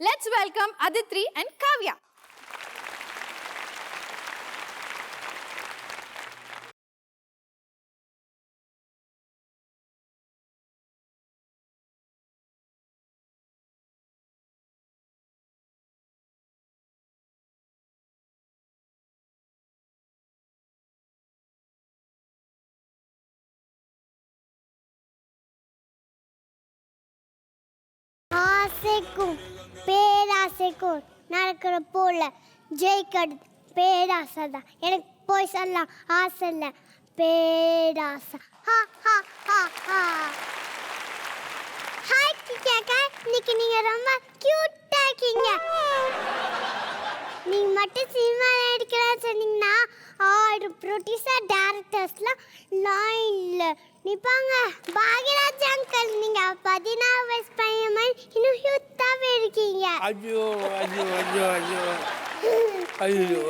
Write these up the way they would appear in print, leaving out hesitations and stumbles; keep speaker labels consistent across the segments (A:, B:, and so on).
A: Let's welcome Aditri and Kavya.
B: ஆசைக்கும் பேராசைக்கும் நடக்கிற போல ஜெயிக்கிறது பேராசை தான். எனக்கு போய் சொல்லலாம் ஆசை இல்லை, பேராசை. ஹாய் கேக்கா, இன்னைக்கு நீங்க ரொம்ப கியூட்டா இருக்கீங்க. நீங்க மட்டும் சினிமா நடிக்கலாம் சொன்னீங்கன்னா 6 ப்ரொடியூசர் டைரக்டர்ஸ்லாம் லைன்ல நிப்பாங்க. பாக்யராஜ் அங்கிள், நீங்க 16 வயசு பையன் மாதிரி இன்னும் ஹியூட்டாவே இருக்கீங்க.
C: ஐயோ ஐயோ ஐயோ ஐயோ ஐயோ,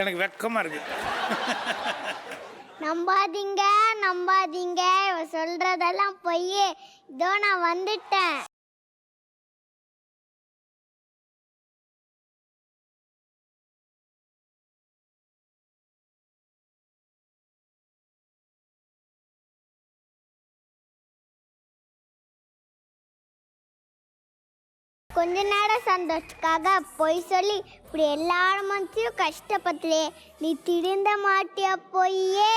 C: எனக்கு வெக்கமா இருக்கு.
B: நம்பாதீங்க நம்பாதீங்க, இவ சொல்றதெல்லாம் பொய்யே. இதோ நான் வந்துட்டேன். கொஞ்ச நேரம் சந்தோஷத்துக்காக பொய் சொல்லி இப்படி எல்லாரும் மனசையும் கஷ்டப்பட்டுலே நீ திருந்த மாட்டியா பொய்யே?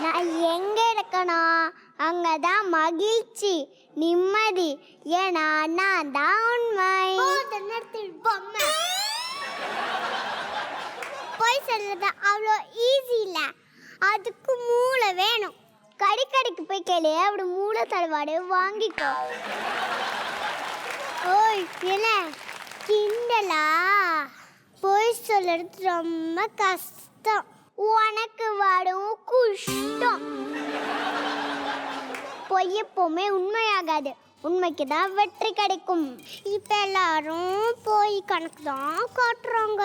B: நான் எங்க இருக்கணும் அங்கதான் மகிழ்ச்சி நிம்மதி, ஏன்னா நான் தான் உண்மை. பொய் சொல்றது அவ்வளோ ஈஸி இல்லை, அதுக்கு மூளை வேணும். கடிக்கடிக்கு போய் கேளு, அப்படி மூளை தடவாடு வாங்கிக்கோ. ஓய் என்ன கிண்டலா? பொய் சொல்றது ரொம்ப கஷ்டம், உனக்கு வரும் குஷ்டம். பொய் எப்பவுமே உண்மையாகாது, உண்மைக்கு தான் வெற்றி கிடைக்கும். இப்ப எல்லாரும் பொய் கணக்கு தான் காட்டுறாங்க.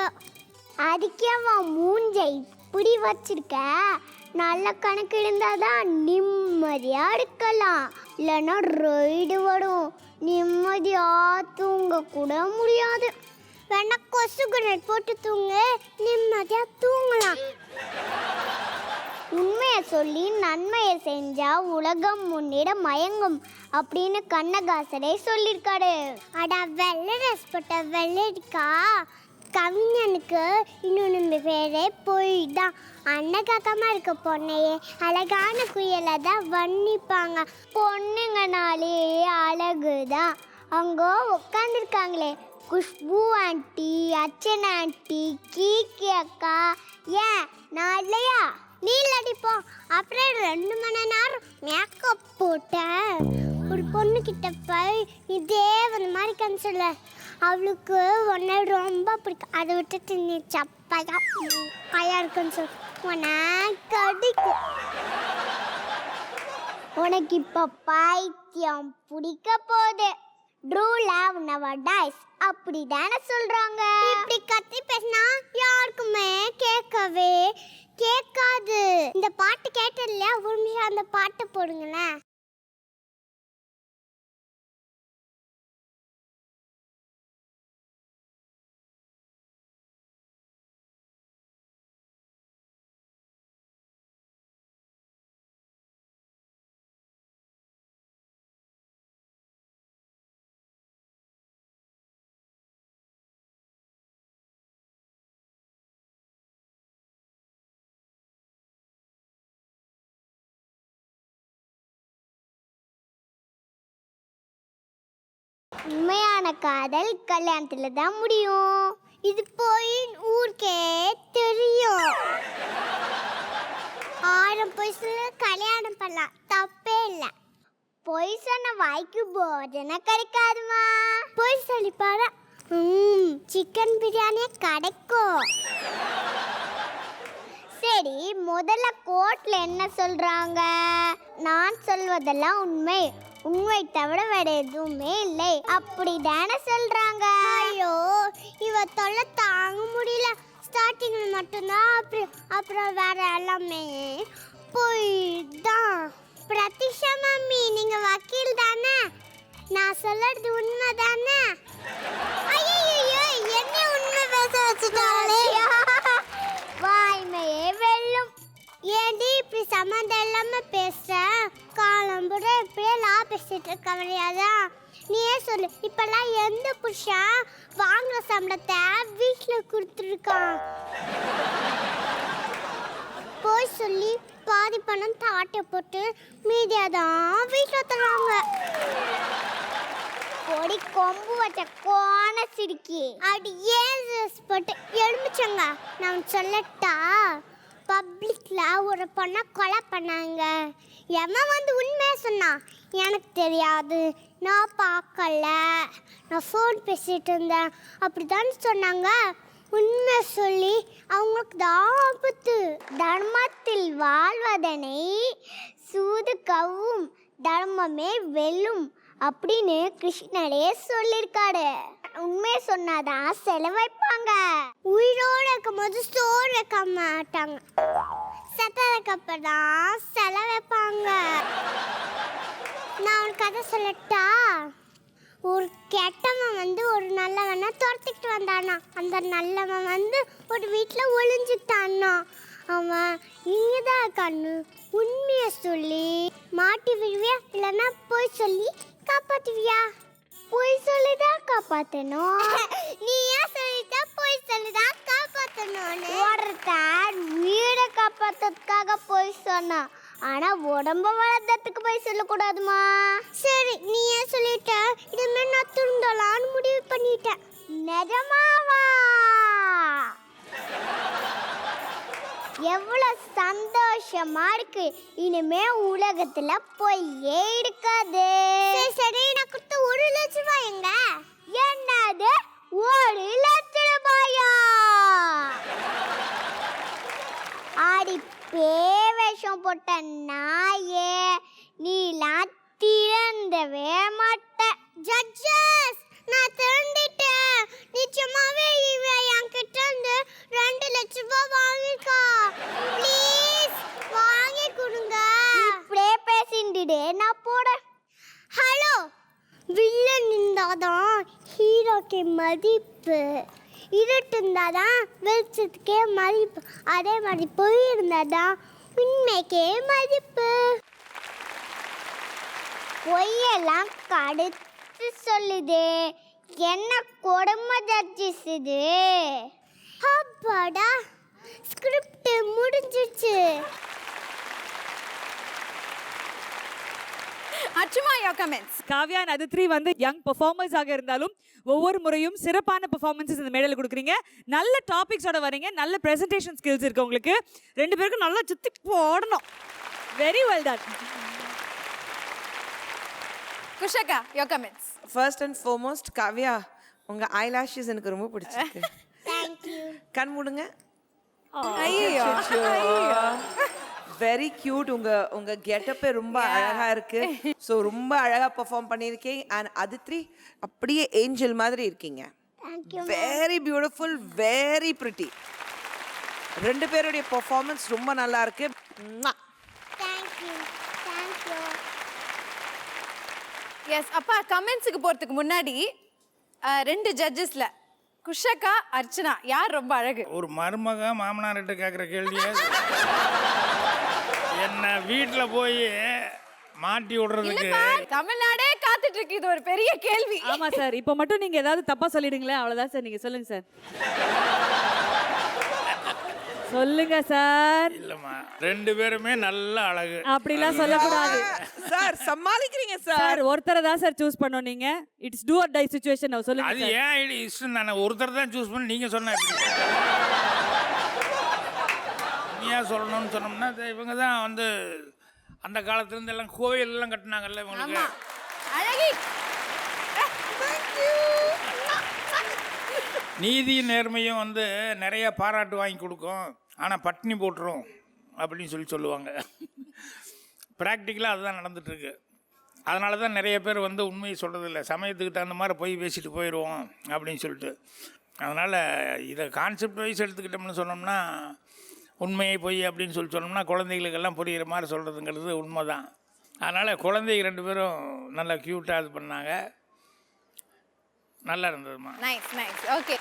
B: அதுக்கே அவன் மூஞ்சை இப்படி வச்சிருக்க, நல்ல கணக்கு இருந்தாதான் நிம்மதியா இருக்கலாம். இல்லைன்னா ரைடு வரும், நிம்மதியா தூங்க கூட முடியாது. வேணா கொசு குணட் போட்டு தூங்க, நிம்மதியா தூங்கலாம். உண்மையை சொல்லி நன்மையை செஞ்சா உலகம் முன்னிட மயங்கும் அப்படின்னு கண்ணதாசரே சொல்லியிருக்காரு. அடா வெள்ளை ட்ரெஸ் போட்ட வெள்ளரிக்கா கவிஞனுக்கு இன்னொன்று பேரே பொய் தான். அன்னகாக்கமாக இருக்க பொண்ணையே அழகான குயிலை தான் வர்ணிப்பாங்க. பொண்ணுங்கனாலே அழகுதான். அங்கோ உட்காந்துருக்காங்களே குஷ்பு ஆண்டி, அர்ச்சனா ஆண்டி, கீக்கி அக்கா, ஏன் நான் இல்லையா? நீ அடிப்போம். அப்புறம் 2 மணி நேரம் மேக்கப் போட்டேன். ஒரு பொண்ணுக்கிட்ட போய் நீ தேவன் மாதிரி கண் சொல்ல, அவளுக்கு உன்னை ரொம்ப பிடிக்கும். அதை விட்டுட்டு நீ சப்பையா கையா இருக்குன்னு சொல், உனக்கு அடிக்கும். உனக்கு இப்போ பைத்தியம் பிடிக்க போகுது. ட்ரூ லவ் நெவர் டைஸ் அப்படி தானே சொல்றாங்க. இப்படி கத்தி பேசினா யாருக்குமே கேட்காது. இந்த பாட்டு கேட்டது இல்லையா? உண்மையா அந்த பாட்டை போடுங்களேன். உண்மையான காதல் கல்யாணத்துல தான் முடியும். இது போய் ஊருக்கே தெரியும். 1000 பொய் சொல்ல கல்யாணம் பண்ணலாம், தப்பே இல்லை. பொய் சொன்ன வாய்க்கு போஜனை கிடைக்காதுமா. பொய் சொல்லி பாரு, சிக்கன் பிரியாணியே கிடைக்கும். சரி, முதல்ல கோர்ட்ல என்ன சொல்றாங்க? நான் சொல்வதெல்லாம் உண்மை, உண்மை தவிர வேற எதுவுமே இல்லை அப்படி தானே சொல்றாங்க. ஐயோ, இவ தொல்லை தாங்க முடியல. ஸ்டார்டிங்ல மட்டும்தான், அப்புறம் வேற எல்லாமே பொய் தான். பிரதிஷா மம்மி, நீங்க வக்கீல் தானே? நான் சொல்றது உண்மை. உண்மைதானே? ஐயையோ, என்ன உண்மை பேச வச்சுட்டாங்களே. வாய்மையே வெல்லும். ஏன்டி இப்படி சம்மந்தம் இல்லாம பேசுற? காலம்புற இப்படியே பேசிட்டு இருக்க முடியாதா? நீயே சொல்லு. இப்பெல்லாம் எந்த புருஷன் வாங்குற சம்பளத்தை வீட்டுல கொடுத்துருக்கான்? போய் சொல்லி பாதி பணம் தாட்டை போட்டு மீதியாதான் வீட்டில் தராங்க. பொடி கொம்பு வச்ச கோண சிரிக்கி அப்படி ஏன் போட்டு எழுமிச்சங்க. நான் சொல்லட்டா, பப்ளிக்ல ஒரு பொண்ணை கொலை பண்ணாங்க. எவன் வந்து உண்மையை சொன்னான்? எனக்கு தெரியாது, நான் பார்க்கல, நான் ஃபோன் பேசிட்டு இருந்தேன் அப்படிதான் சொன்னாங்க. உண்மை சொல்லி அவங்களுக்கு தான் ஆபத்து. தர்மத்தில் வாழ்வதனை சூது கவ்வும், தர்மமே வெல்லும் அப்படின்னு கிருஷ்ணரே சொல்லியிருக்காரு. உண்மையை சொன்னாதான் செலவைப்பாங்க. உயிரோடு இருக்கும் போது சோறு வைக்க மாட்டாங்க, செத்ததுக்கு அப்புறம் தான் செலவைப்பாங்க. நான் ஒரு கதை சொல்லட்டா? ஒரு கெட்டவன் வந்து ஒரு நல்லவனை துரத்திக்கிட்டு வந்தானா. அந்த நல்லவன் வந்து ஒரு வீட்டில் ஒளிஞ்சுட்டான்னா. அவன் இங்கதான் கண்ணு, உண்மையை சொல்லி மாட்டி விடுவியா, இல்லைன்னா போய் சொல்லி காப்பாத்துவியா? போய் சொல்லிதான் காப்பாத்தணும். நீ ஏன் சொல்லிட்டா போய் சொல்லிதான் காப்பாத்தணும்? ஒருத்தன் வீடை காப்பாத்துறதுக்காக போய் சொன்னான், ஆனா உடம்ப வளர்த்ததுக்கு போய் சொல்லக்கூடாதுமா. சரி, நீ ஏன் சொல்லிட்ட? இதுமாதிரி நான் துண்டலான்னு முடிவு பண்ணிட்டேன். நிஜமாவா? எவ்வளவு சந்தோஷமா இருக்கு. இனிமே உலகத்துல பொய்யே இருக்காது. சரி, நான் கொடுத்த 1 லட்சம் ரூபாய் எங்க? என்னது 1 லட்சம் ரூபாயா? ஆடி பேவேஷம் போட்ட நாயே, நீலாம் திறந்தவே மாட்ட. ஜட்ஜஸ், நான் திறந்துட்டேன். நிச்சயமாவே இவ என்கிட்ட இருந்து 2 லட்சம் ரூபாய் வாங்கிக்கா. ப்ளீஸ் வாங்கி கொடுங்க. இப்படியே பேசிட்டு நான் போட. ஹலோ, வில்லன் இருந்தாதான் ஹீரோக்கு மதிப்பு, இருட்டு இருந்தாதான் வெளிச்சத்துக்கே மதிப்பு, அதே மாதிரி பொய் இருந்தாதான் உண்மைக்கே மதிப்பு. பொய்யெல்லாம் கடுத்து சொல்லுதே, என்ன கொடுமை ஜட்ஜஸ் இது. அப்பாடா, ஸ்கிரிப்ட் முடிஞ்சிருச்சு.
A: அச்சுமா, your comments.
D: காவ்யா and அதித்ரி வந்து யங் பெர்ஃபார்மர்ஸ் ஆக இருந்தாலும் ஒவ்வொரு முறையும் சிறப்பான பெர்ஃபார்மன்ஸஸ் இந்த மேடையில் கொடுக்குறீங்க. நல்ல டாபிக்ஸோட வரீங்க, நல்ல பிரசன்டேஷன் ஸ்கில்ஸ் இருக்கு உங்களுக்கு. 2 பேருக்கும் நல்லா சுத்தி போடணும். Very well done.
A: Kushaka, your comments.
E: First and foremost Kavya, உங்க ஐலாஷஸ் எனக்கு ரொம்ப பிடிச்சிருக்கு.
B: Thank you.
E: கண் மூடுங்க.
A: ஐயோ,
E: வெரி கியூட். உங்க கெட்டப்பே ரொம்ப அழகா இருக்கு. ஸோ ரொம்ப அழகா பெர்ஃபார்ம் பண்ணியிருக்கீங்க. அண்ட் அதித்ரி அப்படியே ஏஞ்சல் மாதிரி இருக்கீங்க. Very beautiful, very pretty. 2 பேருடைய பெர்ஃபார்மன்ஸ் ரொம்ப நல்லா இருக்கு.
B: Thank you. Thank you.
A: Yes அப்பா, கமெண்ட்ஸுக்கு போறதுக்கு முன்னாடி 2 ஜட்ஜஸ்ல குஷகா, அர்ச்சனா யார் ரொம்ப அழகு?
C: ஒரு மருமக மாமனார்கிட்ட கேட்குற கேள்வியே என்ன வீட்டில் போய் மாட்டி விடுறதுக்கு.
A: இல்லப்பா, தமிழ்நாடே காத்துட்டு இருக்கு. இது ஒரு பெரிய கேள்வி.
D: ஆமா சார், இப்போ மட்டும் நீங்க ஏதாவது தப்பா சொல்லிடுங்களேன், அவ்வளவுதான் சார். நீங்க சொல்லுங்க சார். சொல்லுங்க சார்.
C: இல்லைம்மா, 2 பேருமே நல்ல அழகு.
D: அப்படிலாம் சொல்லக்கூடாது
E: சார், சமாளிக்கிறீங்க சார்.
D: சார். ஒருத்தரை தான் சார் சூஸ் பண்ணோம் நீங்க. It's do or die situation. சொல்லுங்க
C: அது
D: சார்.
C: ஏன் இஷ்டம் தானே, ஒருத்தர் தான் சூஸ் பண்ணி நீங்கள் சொன்ன ஏன் சொல்லணும்னு சொன்னோம்னா, இவங்க தான் வந்து அந்த காலத்துலேருந்து எல்லாம் கோயிலெல்லாம் கட்டினாங்கல்ல இவங்களுக்கு.
A: அழகி.
C: நீதியும் நேர்மையும் வந்து நிறைய பாராட்டு வாங்கி கொடுக்கும், ஆனால் பட்டினி போட்டுரும் அப்படின்னு சொல்லுவாங்க. ப்ராக்டிக்கலாக அதுதான் நடந்துகிட்ருக்கு. அதனால தான் நிறைய பேர் வந்து உண்மையை சொல்கிறதில்ல, சமயத்துக்கு தகுந்த மாதிரி போய் பேசிட்டு போயிடுவோம் அப்படின்னு சொல்லிட்டு. அதனால் இதை கான்செப்ட் வைஸ் எடுத்துக்கிட்டோம்னு சொன்னோம்னா, உண்மையை பொய் அப்படின்னு சொன்னோம்னா குழந்தைகளுக்கெல்லாம் புரிகிற மாதிரி சொல்கிறதுங்கிறது உண்மை தான். அதனால் குழந்தைங்க 2 பேரும் நல்லா க்யூட்டாக இது பண்ணாங்க. நல்லா இருந்ததுமா.
A: Nice nice. ஓகே.